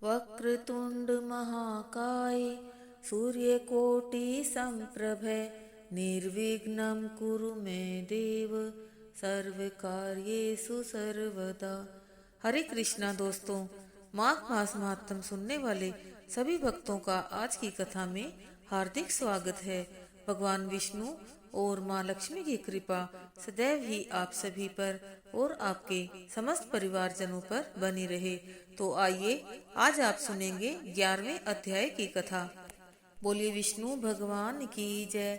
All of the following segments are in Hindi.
वक्रतुंड महाकाय सूर्यकोटि संप्रभ निर्विघ्नं कुरु मे देव सर्वकार्येषु सर्वदा। हरे कृष्णा दोस्तों, माघ मास महात्म सुनने वाले सभी भक्तों का आज की कथा में हार्दिक स्वागत है। भगवान विष्णु और माँ लक्ष्मी की कृपा सदैव ही आप सभी पर और आपके समस्त परिवारजनों पर बनी रहे। तो आइए आज आप सुनेंगे 11वें अध्याय की कथा। बोलिए विष्णु भगवान की जय।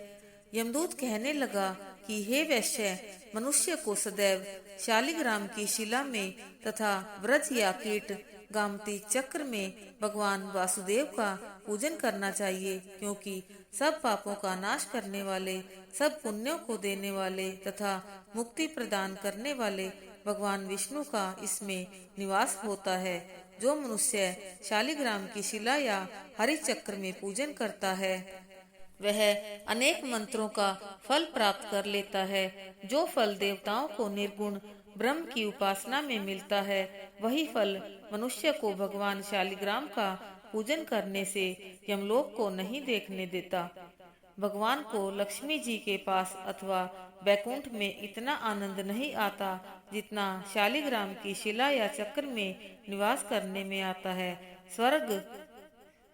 यमदूत कहने लगा कि हे वैश्य, मनुष्य को सदैव शालिग्राम की शिला में तथा व्रज या कीट गामती चक्र में भगवान वासुदेव का पूजन करना चाहिए, क्योंकि सब पापों का नाश करने वाले, सब पुण्यों को देने वाले तथा मुक्ति प्रदान करने वाले भगवान विष्णु का इसमें निवास होता है। जो मनुष्य शालिग्राम की शिला या हरि चक्र में पूजन करता है वह अनेक मंत्रों का फल प्राप्त कर लेता है। जो फल देवताओं को निर्गुण ब्रह्म की उपासना में मिलता है, वही फल मनुष्य को भगवान शालिग्राम का पूजन करने से यमलोक को नहीं देखने देता। भगवान को लक्ष्मी जी के पास अथवा बैकुंठ में इतना आनंद नहीं आता जितना शालिग्राम की शिला या चक्र में निवास करने में आता है। स्वर्ग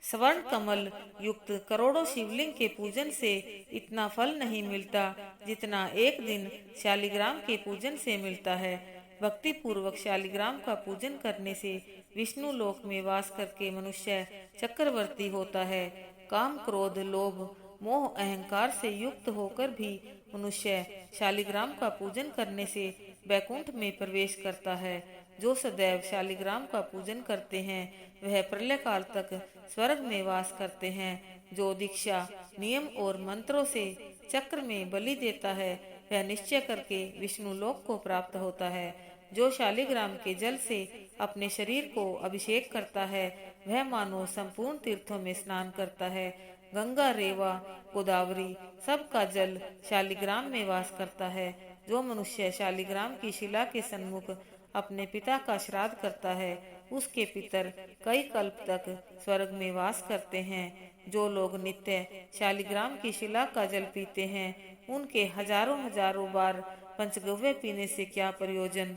स्वर्ण कमल युक्त करोड़ों शिवलिंग के पूजन से इतना फल नहीं मिलता जितना एक दिन शालिग्राम के पूजन से मिलता है। भक्ति पूर्वक शालिग्राम का पूजन करने से विष्णु लोक में वास करके मनुष्य चक्रवर्ती होता है। काम क्रोध लोभ मोह अहंकार से युक्त होकर भी मनुष्य शालिग्राम का पूजन करने से बैकुंठ में प्रवेश करता है। जो सदैव शालिग्राम का पूजन करते हैं वह प्रलय काल तक स्वर्ग में वास करते हैं। जो दीक्षा नियम और मंत्रों से चक्र में बलि देता है वह निश्चय करके विष्णु लोक को प्राप्त होता है। जो शालिग्राम के जल से अपने शरीर को अभिषेक करता है वह मानो संपूर्ण तीर्थों में स्नान करता है। गंगा रेवा गोदावरी सबका जल शालिग्राम में वास करता है। जो मनुष्य शालिग्राम की शिला के सन्मुख अपने पिता का श्राद्ध करता है उसके पितर कई कल्प तक स्वर्ग में वास करते हैं। जो लोग नित्य शालिग्राम की शिला का जल पीते हैं उनके हजारों हजारों बार पंचगव्य पीने से क्या प्रयोजन।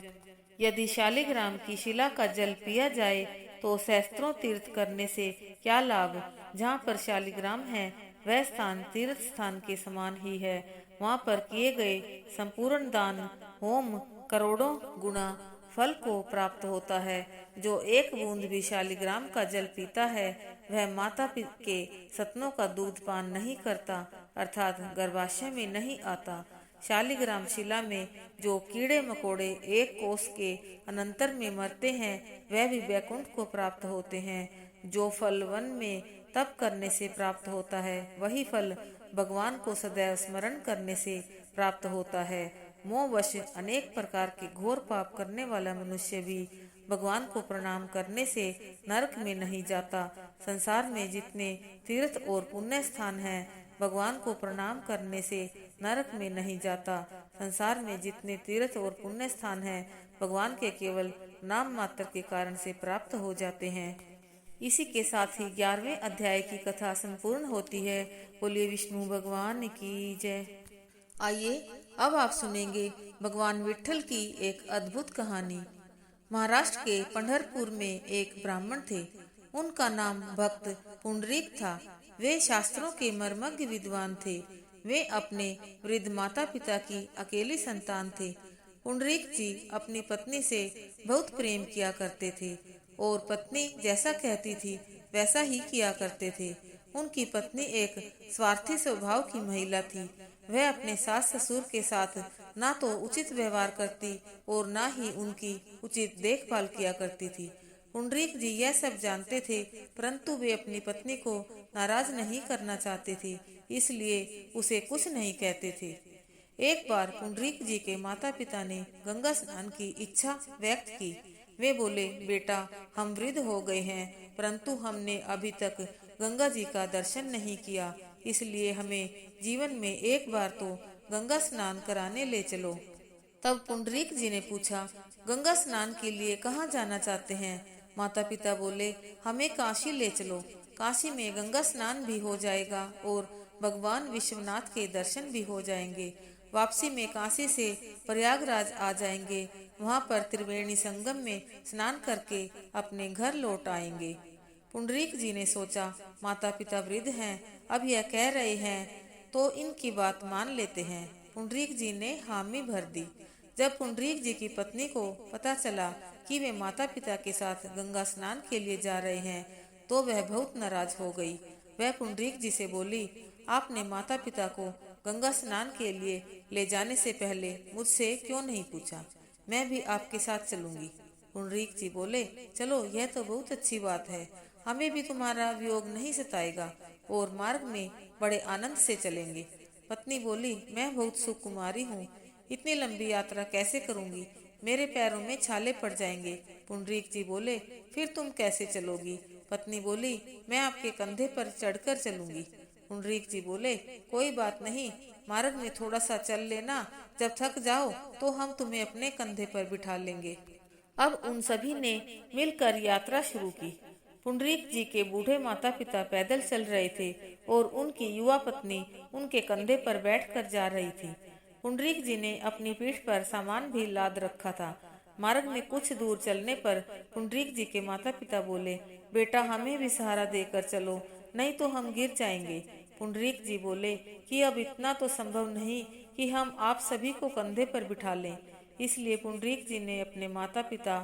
यदि शालिग्राम की शिला का जल पिया जाए तो सहस्त्रों तीर्थ करने से क्या लाभ। जहाँ पर शालिग्राम है वह स्थान तीर्थ स्थान के समान ही है। वहाँ पर किए गए संपूर्ण दान होम करोड़ों गुना फल को प्राप्त होता है। जो एक बूंद भी शालिग्राम का जल पीता है वह माता के सतनों का दूध पान नहीं करता, अर्थात गर्भाशय में नहीं आता। शालिग्राम शिला में जो कीड़े मकोड़े एक कोस के अनंतर में मरते हैं वह भी बैकुंठ को प्राप्त होते हैं। जो फल वन में तप करने से प्राप्त होता है वही फल भगवान को सदैव स्मरण करने से प्राप्त होता है। मोहवश अनेक प्रकार के घोर पाप करने वाला मनुष्य भी भगवान को प्रणाम करने से नरक में नहीं जाता। संसार में जितने तीर्थ और पुण्य स्थान हैं भगवान को प्रणाम करने से नरक में नहीं जाता। संसार में जितने तीर्थ और पुण्य स्थान हैं भगवान के केवल नाम मात्र के कारण से प्राप्त हो जाते हैं। इसी के साथ ही 11वें अध्याय की कथा संपूर्ण होती है। बोलिए विष्णु भगवान की जय। आइए अब आप सुनेंगे भगवान विट्ठल की एक अद्भुत कहानी। महाराष्ट्र के पंढरपुर में एक ब्राह्मण थे। उनका नाम भक्त पुंडरीक था। वे शास्त्रों के मर्मज्ञ विद्वान थे। वे अपने वृद्ध माता पिता की अकेली संतान थे। पुंडरीक जी अपनी पत्नी से बहुत प्रेम किया करते थे और पत्नी जैसा कहती थी वैसा ही किया करते थे। उनकी पत्नी एक स्वार्थी स्वभाव की महिला थी। वह अपने सास ससुर के साथ ना तो उचित व्यवहार करती और ना ही उनकी उचित देखभाल किया करती थी। पुंडरीक जी यह सब जानते थे, परंतु वे अपनी पत्नी को नाराज नहीं करना चाहते थे, इसलिए उसे कुछ नहीं कहते थे। एक बार पुंडरीक जी के माता पिता ने गंगा स्नान की इच्छा व्यक्त की। वे बोले, बेटा हम वृद्ध हो गए हैं परंतु हमने अभी तक गंगा जी का दर्शन नहीं किया, इसलिए हमें जीवन में एक बार तो गंगा स्नान कराने ले चलो। तब पुंडरीक जी ने पूछा, गंगा स्नान के लिए कहाँ जाना चाहते हैं। माता पिता बोले, हमें काशी ले चलो, काशी में गंगा स्नान भी हो जाएगा और भगवान विश्वनाथ के दर्शन भी हो जाएंगे। वापसी में काशी से प्रयागराज आ जाएंगे, वहाँ पर त्रिवेणी संगम में स्नान करके अपने घर लौट आएंगे। पुंडरीक जी ने सोचा, माता पिता वृद्ध हैं, अब यह कह रहे हैं तो इनकी बात मान लेते हैं। पुंडरीक जी ने हामी भर दी। जब पुंडरीक जी की पत्नी को पता चला कि वे माता पिता के साथ गंगा स्नान के लिए जा रहे हैं, तो वह बहुत नाराज हो गई। वह पुंडरीक जी से बोली, आपने माता पिता को गंगा स्नान के लिए ले जाने से पहले मुझसे क्यों नहीं पूछा? मैं भी आपके साथ चलूंगी। पुंडरीक जी बोले, चलो, यह तो बहुत अच्छी बात है, हमें भी तुम्हारा वियोग नहीं सताएगा और मार्ग में बड़े आनंद से चलेंगे। पत्नी बोली, मैं बहुत सुकुमारी हूँ, इतनी लंबी यात्रा कैसे करूँगी? मेरे पैरों में छाले पड़ जाएंगे। पुंडरीक जी बोले, फिर तुम कैसे चलोगी? पत्नी बोली, मैं आपके कंधे पर चढ़कर चलूंगी। पुंडरीक जी बोले, कोई बात नहीं, मार्ग में थोड़ा सा चल लेना, जब थक जाओ तो हम तुम्हें अपने कंधे पर बिठा लेंगे। अब उन सभी ने मिलकर यात्रा शुरू की। पुंडरीक जी के बूढ़े माता पिता पैदल चल रहे थे और उनकी युवा पत्नी उनके कंधे पर बैठकर जा रही थी। पुंडरीक जी ने अपनी पीठ पर सामान भी लाद रखा था। मार्ग में कुछ दूर चलने पर पुंडरीक जी के माता पिता बोले, बेटा, हमें भी सहारा देकर चलो, नहीं तो हम गिर जाएंगे। पुंडरीक जी बोले कि अब इतना तो संभव नहीं कि हम आप सभी को कंधे पर बिठा लें। इसलिए पुंडरीक जी ने अपने माता पिता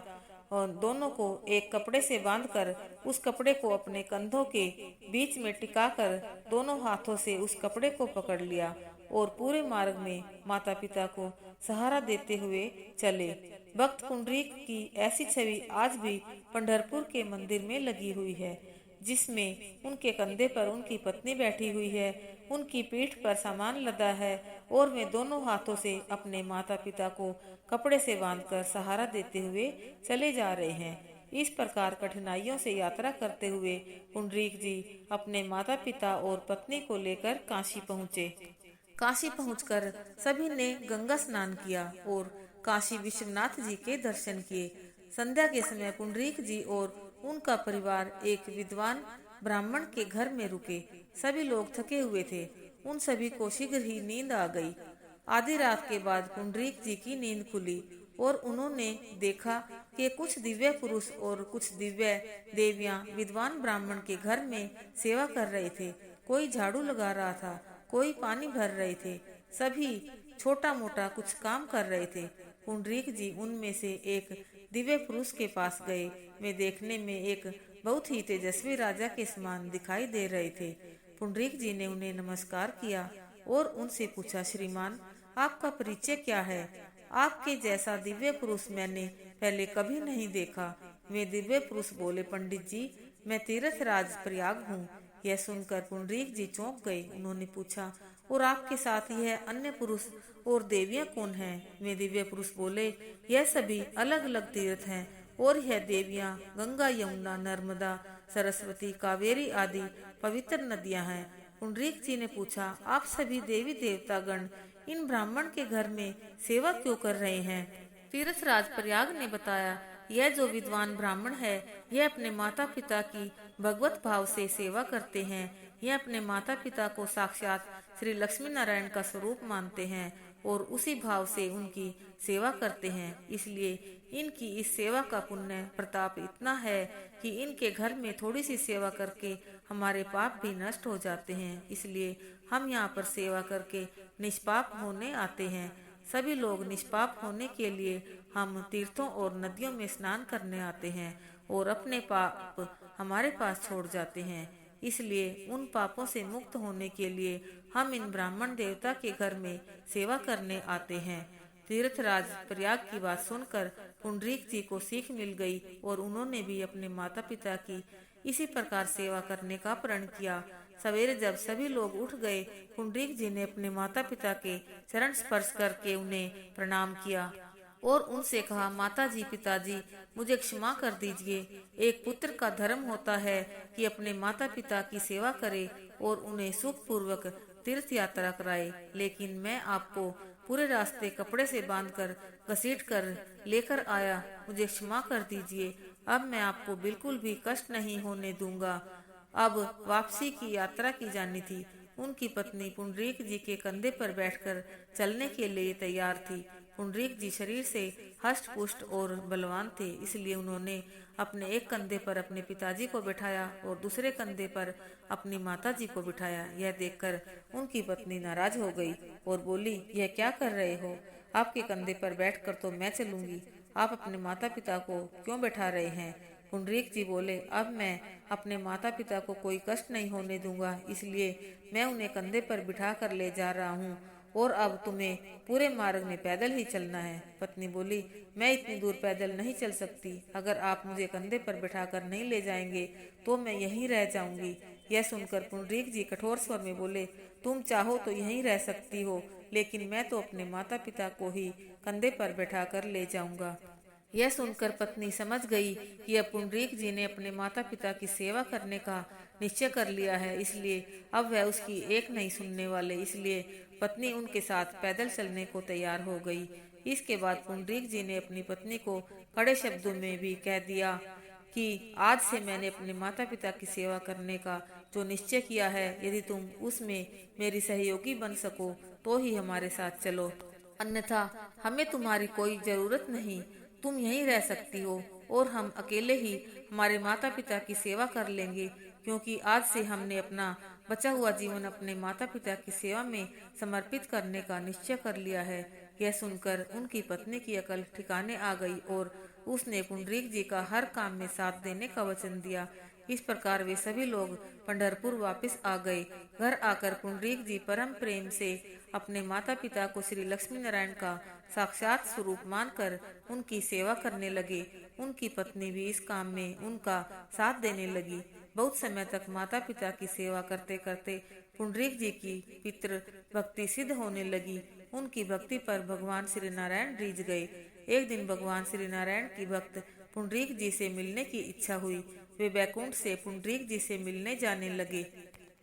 और दोनों को एक कपड़े से बांधकर उस कपड़े को अपने कंधों के बीच में टिकाकर दोनों हाथों से उस कपड़े को पकड़ लिया और पूरे मार्ग में माता पिता को सहारा देते हुए चले। भक्त पुंडरीक की ऐसी छवि आज भी पंढरपुर के मंदिर में लगी हुई है, जिसमें उनके कंधे पर उनकी पत्नी बैठी हुई है, उनकी पीठ पर सामान लदा है और वे दोनों हाथों से अपने माता पिता को कपड़े से बांधकर सहारा देते हुए चले जा रहे हैं। इस प्रकार कठिनाइयों से यात्रा करते हुए पुंडरीक जी अपने माता पिता और पत्नी को लेकर काशी पहुँचे। काशी पहुंचकर सभी ने गंगा स्नान किया और काशी विश्वनाथ जी के दर्शन किए। संध्या के समय पुंडरीक जी और उनका परिवार एक विद्वान ब्राह्मण के घर में रुके। सभी लोग थके हुए थे, उन सभी को शीघ्र ही नींद आ गई। आधी रात के बाद पुंडरीक जी की नींद खुली और उन्होंने देखा कि कुछ दिव्य पुरुष और कुछ दिव्य देवियां विद्वान ब्राह्मण के घर में सेवा कर रहे थे। कोई झाड़ू लगा रहा था, कोई पानी भर रहे थे, सभी छोटा मोटा कुछ काम कर रहे थे। पुंडरीक जी उनमें से एक दिव्य पुरुष के पास गए। वे देखने में एक बहुत ही तेजस्वी राजा के समान दिखाई दे रहे थे। पुंडरीक जी ने उन्हें नमस्कार किया और उनसे पूछा, श्रीमान, आपका परिचय क्या है? आपके जैसा दिव्य पुरुष मैंने पहले कभी नहीं देखा। वे दिव्य पुरुष बोले, पंडित जी, मैं तीर्थराज प्रयाग हूँ। यह सुनकर पुंडरीक जी चौंक गए। उन्होंने पूछा, और आपके साथ यह अन्य पुरुष और देवियां कौन हैं? वे दिव्य पुरुष बोले, यह सभी अलग अलग तीर्थ हैं और यह देवियां गंगा, यमुना, नर्मदा, सरस्वती, कावेरी आदि पवित्र नदियां हैं। पुंडरीक जी ने पूछा, आप सभी देवी देवता गण इन ब्राह्मण के घर में सेवा क्यों कर रहे हैं? तीर्थराज प्रयाग ने बताया, यह जो विद्वान ब्राह्मण है, यह अपने माता पिता की भगवत भाव से सेवा करते हैं। यह अपने माता पिता को साक्षात श्री लक्ष्मी नारायण का स्वरूप मानते हैं और उसी भाव से उनकी सेवा करते हैं। इसलिए इनकी इस सेवा का पुण्य प्रताप इतना है कि इनके घर में थोड़ी सी सेवा करके हमारे पाप भी नष्ट हो जाते हैं। इसलिए हम यहाँ पर सेवा करके निष्पाप होने आते हैं। सभी लोग निष्पाप होने के लिए हम तीर्थों और नदियों में स्नान करने आते हैं और अपने पाप हमारे पास छोड़ जाते हैं। इसलिए उन पापों से मुक्त होने के लिए हम इन ब्राह्मण देवता के घर में सेवा करने आते हैं। तीर्थराज प्रयाग की बात सुनकर पुंडरीक जी को सीख मिल गई और उन्होंने भी अपने माता पिता की इसी प्रकार सेवा करने का प्रण किया। सवेरे जब सभी लोग उठ गए, पुंडरीक जी ने अपने माता पिता के चरण स्पर्श करके उन्हें प्रणाम किया और उनसे कहा, माता जी, पिताजी, मुझे क्षमा कर दीजिए। एक पुत्र का धर्म होता है कि अपने माता पिता की सेवा करे और उन्हें सुख पूर्वक तीर्थ यात्रा कराए, लेकिन मैं आपको पूरे रास्ते कपड़े से बांधकर घसीट कर लेकर आया, मुझे क्षमा कर दीजिए। अब मैं आपको बिल्कुल भी कष्ट नहीं होने दूंगा। अब वापसी की यात्रा की जानी थी। उनकी पत्नी पुंडरीक जी के कंधे पर बैठकर चलने के लिए तैयार थी। पुंडरीक जी शरीर से हष्ट पुष्ट और बलवान थे, इसलिए उन्होंने अपने एक कंधे पर अपने पिताजी को बिठाया और दूसरे कंधे पर अपनी माता जी को बिठाया। यह देखकर उनकी पत्नी नाराज हो गई और बोली, यह क्या कर रहे हो? आपके कंधे पर बैठकर तो मैं चलूंगी, आप अपने माता पिता को क्यों बैठा रहे हैं? पुंडरीक जी बोले, अब मैं अपने माता पिता को कोई कष्ट नहीं होने दूंगा, इसलिए मैं उन्हें कंधे पर बिठा कर ले जा रहा हूँ और अब तुम्हें पूरे मार्ग में पैदल ही चलना है। पत्नी बोली, मैं इतनी दूर पैदल नहीं चल सकती। अगर आप मुझे कंधे पर बिठाकर नहीं ले जाएंगे तो मैं यहीं रह जाऊंगी। यह सुनकर पुंडरीक जी कठोर स्वर में बोले, तुम चाहो तो यहीं रह सकती हो, लेकिन मैं तो अपने माता पिता को ही कंधे पर बैठाकर ले जाऊंगा। यह सुनकर पत्नी समझ गई कि अब पुंडरीक जी ने अपने माता पिता की सेवा करने का निश्चय कर लिया है, इसलिए अब वह उसकी एक नहीं सुनने वाले। इसलिए पत्नी उनके साथ पैदल चलने को तैयार हो गई। इसके बाद पुंडरीक जी ने अपनी पत्नी को कड़े शब्दों में भी कह दिया कि आज से मैंने अपने माता पिता की सेवा करने का जो निश्चय किया है, यदि तुम उसमें मेरी सहयोगी बन सको तो ही हमारे साथ चलो, अन्यथा हमें तुम्हारी कोई जरूरत नहीं। तुम यहीं रह सकती हो और हम अकेले ही हमारे माता पिता की सेवा कर लेंगे, क्योंकि आज से हमने अपना बचा हुआ जीवन अपने माता पिता की सेवा में समर्पित करने का निश्चय कर लिया है। यह सुनकर उनकी पत्नी की अकल ठिकाने आ गई और उसने पुंडरीक जी का हर काम में साथ देने का वचन दिया। इस प्रकार वे सभी लोग पंढरपुर वापस आ गए। घर आकर पुंडरीक जी परम प्रेम से अपने माता पिता को श्री लक्ष्मी नारायण का साक्षात स्वरूप मानकर उनकी सेवा करने लगे। उनकी पत्नी भी इस काम में उनका साथ देने लगी। बहुत समय तक माता पिता की सेवा करते करते पुंडरीक जी की पितृ भक्ति सिद्ध होने लगी। उनकी भक्ति पर भगवान श्री नारायण रीझ गए। एक दिन भगवान श्री नारायण की भक्त पुंडरीक जी से मिलने की इच्छा हुई। वे बैकुंठ से पुंडरीक जी से मिलने जाने लगे।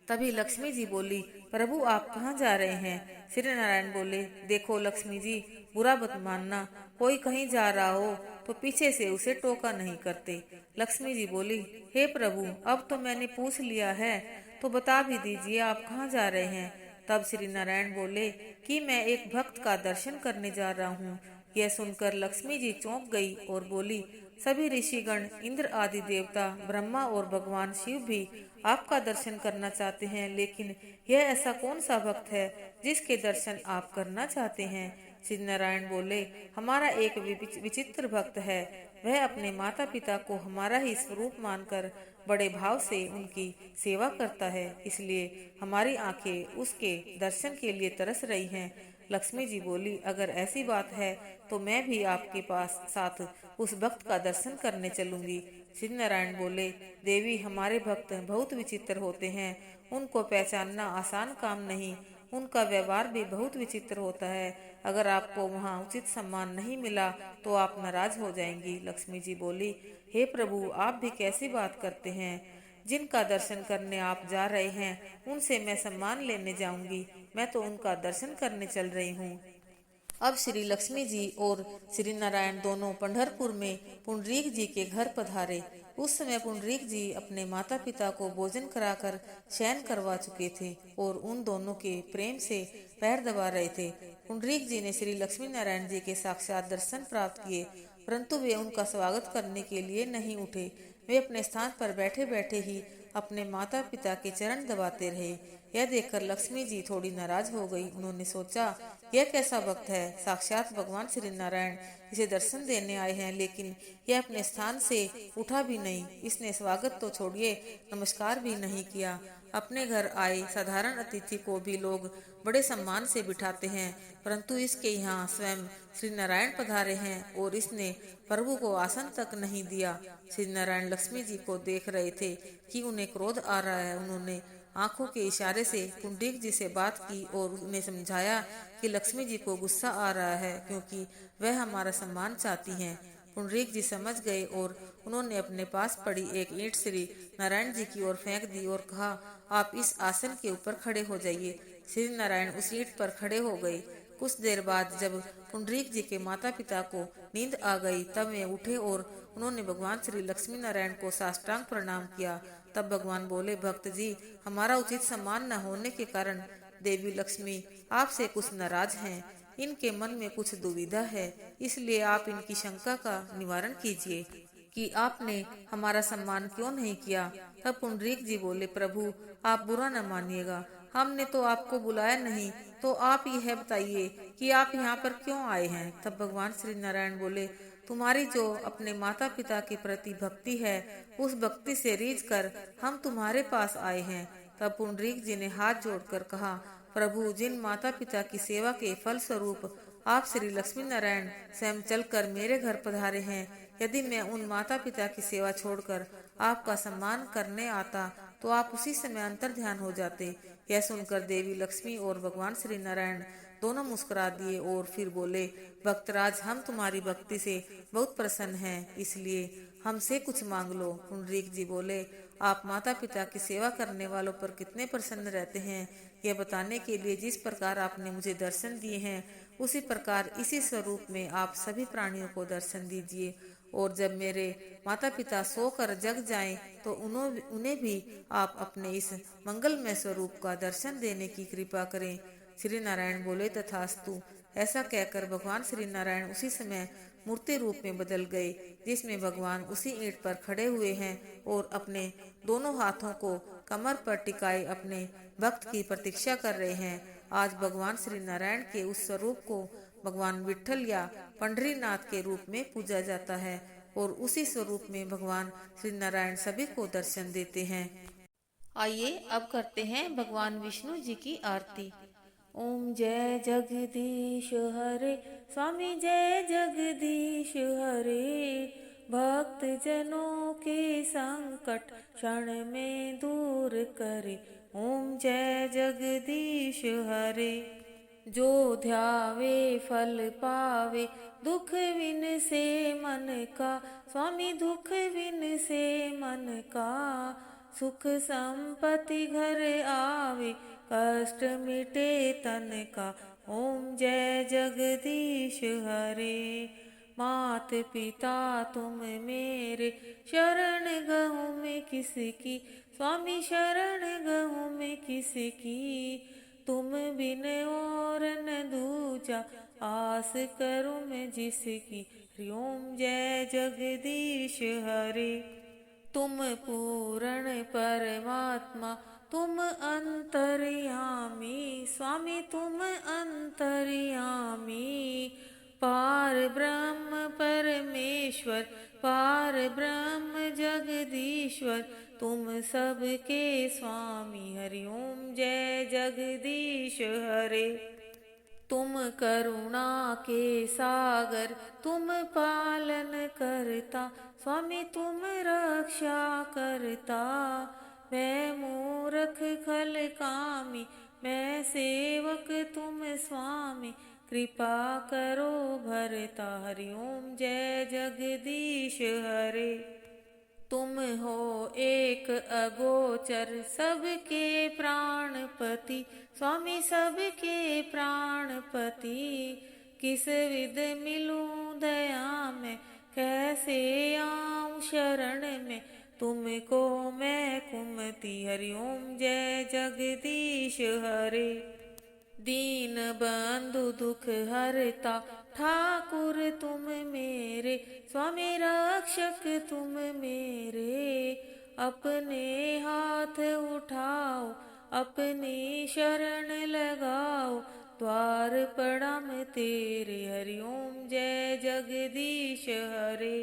तभी लक्ष्मी जी बोली, प्रभु आप कहाँ जा रहे हैं? श्री नारायण बोले, देखो लक्ष्मी जी, बुरा मत मानना, कोई कहीं जा रहा हो तो पीछे से उसे टोका नहीं करते। लक्ष्मी जी बोली, हे प्रभु, अब तो मैंने पूछ लिया है, तो बता भी दीजिए आप कहाँ जा रहे हैं। तब श्री नारायण बोले कि मैं एक भक्त का दर्शन करने जा रहा हूँ। यह सुनकर लक्ष्मी जी चौंक गई और बोली, सभी ऋषिगण, इंद्र आदि देवता, ब्रह्मा और भगवान शिव भी आपका दर्शन करना चाहते हैं, लेकिन यह ऐसा कौन सा भक्त है जिसके दर्शन आप करना चाहते हैं? श्री नारायण बोले, हमारा एक विचित्र भक्त है। वह अपने माता पिता को हमारा ही स्वरूप मानकर बड़े भाव से उनकी सेवा करता है, इसलिए हमारी आंखें उसके दर्शन के लिए तरस रही हैं। लक्ष्मी जी बोली, अगर ऐसी बात है तो मैं भी आपके पास साथ उस भक्त का दर्शन करने चलूंगी। श्री नारायण बोले, देवी, हमारे भक्त बहुत विचित्र होते हैं, उनको पहचानना आसान काम नहीं। उनका व्यवहार भी बहुत विचित्र होता है। अगर आपको वहाँ उचित सम्मान नहीं मिला तो आप नाराज हो जाएंगी। लक्ष्मी जी बोली, हे प्रभु, आप भी कैसी बात करते हैं? जिनका दर्शन करने आप जा रहे हैं उनसे मैं सम्मान लेने जाऊंगी? मैं तो उनका दर्शन करने चल रही हूँ। अब श्री लक्ष्मी जी और श्री नारायण दोनों पंढरपुर में पुंडरीक जी के घर पधारे। उस समय पुंडरीक जी अपने माता पिता को भोजन कराकर शयन करवा चुके थे और उन दोनों के प्रेम से पैर दबा रहे थे। पुंडरीक जी ने श्री लक्ष्मी नारायण जी के साक्षात दर्शन प्राप्त किए, परंतु वे उनका स्वागत करने के लिए नहीं उठे। वे अपने स्थान पर बैठे बैठे ही अपने माता पिता के चरण दबाते रहे। यह देखकर लक्ष्मी जी थोड़ी नाराज हो गई। उन्होंने सोचा, यह कैसा भक्त है, साक्षात भगवान श्री नारायण इसे दर्शन देने आए हैं, लेकिन यह अपने स्थान से उठा भी नहीं। इसने स्वागत तो छोड़िए, नमस्कार भी नहीं किया। अपने घर आए साधारण अतिथि को भी लोग बड़े सम्मान से बिठाते हैं, परंतु इसके यहाँ स्वयं श्री नारायण पधारे हैं और इसने प्रभु को आसन तक नहीं दिया। श्री नारायण लक्ष्मी जी को देख रहे थे कि उन्हें क्रोध आ रहा है। उन्होंने आंखों के इशारे से पुंडरीक जी से बात की और उन्हें समझाया कि लक्ष्मी जी को गुस्सा आ रहा है, क्योंकि वह हमारा सम्मान चाहती हैं। पुंडरीक जी समझ गए और उन्होंने अपने पास पड़ी एक ईंट श्री नारायण जी की ओर फेंक दी और कहा, आप इस आसन के ऊपर खड़े हो जाइए। श्री नारायण उस ईंट पर खड़े हो गए। कुछ देर बाद जब पुंडरीक जी के माता पिता को नींद आ गई तब वे उठे और उन्होंने भगवान श्री लक्ष्मी नारायण को साष्टांग प्रणाम किया। तब भगवान बोले, भक्त जी, हमारा उचित सम्मान न होने के कारण देवी लक्ष्मी आपसे कुछ नाराज हैं। इनके मन में कुछ दुविधा है, इसलिए आप इनकी शंका का निवारण कीजिए कि आपने हमारा सम्मान क्यों नहीं किया। तब पुंडरीक जी बोले, प्रभु आप बुरा न मानिएगा, हमने तो आपको बुलाया नहीं, तो आप यह बताइए कि आप यहाँ पर क्यों आए हैं। तब भगवान श्री नारायण बोले, तुम्हारी जो अपने माता पिता के प्रति भक्ति है, उस भक्ति से रीझ कर हम तुम्हारे पास आए हैं। तब पुंडरीक जी ने हाथ जोड़कर कहा, प्रभु, जिन माता पिता की सेवा के फल स्वरूप आप श्री लक्ष्मी नारायण स्वयं चलकर मेरे घर पधारे हैं, यदि मैं उन माता पिता की सेवा छोड़कर आपका सम्मान करने आता तो आप उसी समय अंतर ध्यान हो जाते। यह सुनकर देवी लक्ष्मी और भगवान श्री नारायण दोनों मुस्कुरा दिए और फिर बोले, भक्तराज, हम तुम्हारी भक्ति से बहुत प्रसन्न हैं, इसलिए हमसे कुछ मांग लो। पुंडरीक जी बोले, आप माता पिता की सेवा करने वालों पर कितने प्रसन्न रहते हैं, यह बताने के लिए जिस प्रकार आपने मुझे दर्शन दिए हैं, उसी प्रकार इसी स्वरूप में आप सभी प्राणियों को दर्शन दीजिए। और जब मेरे माता पिता सोकर जग जाएं, तो उन्हें भी आप अपने इस मंगलमय स्वरूप का दर्शन देने की कृपा करें। श्री नारायण बोले, तथास्तु। ऐसा कहकर भगवान श्री नारायण उसी समय मूर्ति रूप में बदल गए, जिसमें भगवान उसी ईंट पर खड़े हुए हैं और अपने दोनों हाथों को कमर पर टिकाए अपने भक्त की प्रतीक्षा कर रहे हैं। आज भगवान श्री नारायण के उस स्वरूप को भगवान विठ्ठल या पंढरीनाथ के रूप में पूजा जाता है और उसी स्वरूप में भगवान श्री नारायण सभी को दर्शन देते हैं। आइए अब करते हैं भगवान विष्णु जी की आरती। ओम जय जगदीश हरे, स्वामी जय जगदीश हरे। भक्त जनों के संकट क्षण में दूर करे, ओम जय जगदीश हरे। जो ध्यावे फल पावे, दुख विन से मन का, स्वामी दुख विन से मन का। सुख संपत्ति घर आवे, कष्ट मिटे तन का, ओम जय जगदीश हरे। मात पिता तुम मेरे, शरण गहूँ में किसकी, स्वामी शरण गहूँ में किसकी। तुम बिन और न दूजा, आस करूँ मैं जिसकी, ओम जय जगदीश हरे। तुम पूर्ण परमात्मा, तुम अंतर्यामी, स्वामी तुम अंतर्यामी। पार ब्रह्म परमेश्वर, पार ब्रह्म जगदीश्वर, तुम सबके स्वामी, हरि ओम जय जगदीश हरे। तुम करुणा के सागर, तुम पालन करता, स्वामी तुम रक्षा करता। मैं मूर्ख खल कामी, मैं सेवक तुम स्वामी, कृपा करो भरता, हरि ओम जय जगदीश हरे। तुम हो एक अगोचर, सबके प्राणपति, स्वामी सबके प्राणपति। किस विध मिलूं दया में, कैसे आऊं शरण में, तुमको मैं कुमति, हरि ओम जय जगदीश हरे। दीन बंधु दुख हरता, ठाकुर तुम मेरे, स्वामी रक्षक तुम मेरे। अपने हाथ उठाओ, अपनी शरण लगाओ, द्वार पड़म तेरे, हरि ओम जय जगदीश हरे।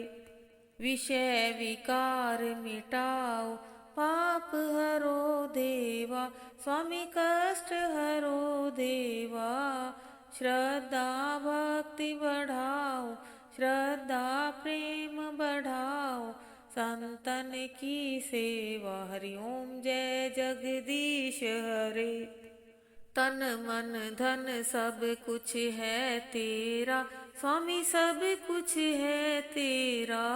विषय विकार मिटाओ, पाप हरो देवा, स्वामी कष्ट हरो देवा। श्रद्धा भक्ति बढ़ाओ, श्रद्धा प्रेम बढ़ाओ, संतन की सेवा, हरि ओम जय जगदीश हरे। तन मन धन सब कुछ है तेरा, स्वामी सब कुछ है तेरा।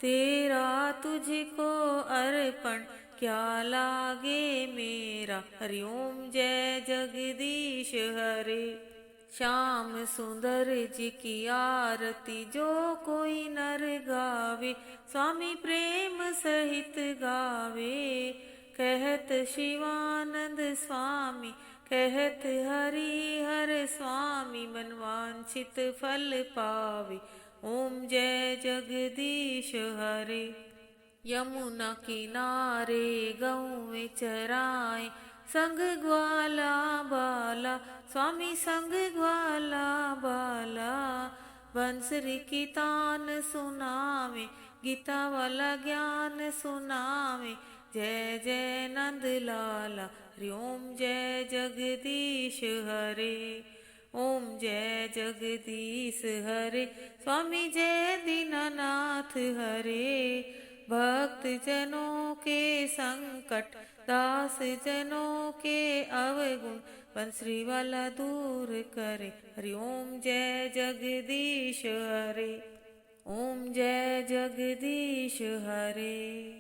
तेरा तुझको अर्पण, क्या लागे मेरा, हरि ओम जय जगदीश हरे। श्याम सुंदर जी की आरती जो कोई नर गावे, स्वामी प्रेम सहित गावे। कहत शिवानंद स्वामी, कहत हरि हर स्वामी, मनवांछित फल पावे। ओम जय जगदीश हरे। यमुना किनारे गौएं चराए, संग ग्वाला बाला, स्वामी संग ग्वाला बाला। बंसरी की तान सुनावे, गीता वाला ज्ञान सुनावे। जय जय नंद लाला, हरि ओम जय जगदीश हरे। ओम जय जगदीश हरे, स्वामी जय दीनानाथ हरे। भक्त जनों के संकट, दास जनों के अवगुण, बंसरी वाला दूर करे। हरि ओम जय जगदीश हरे। ओम जय जगदीश हरे।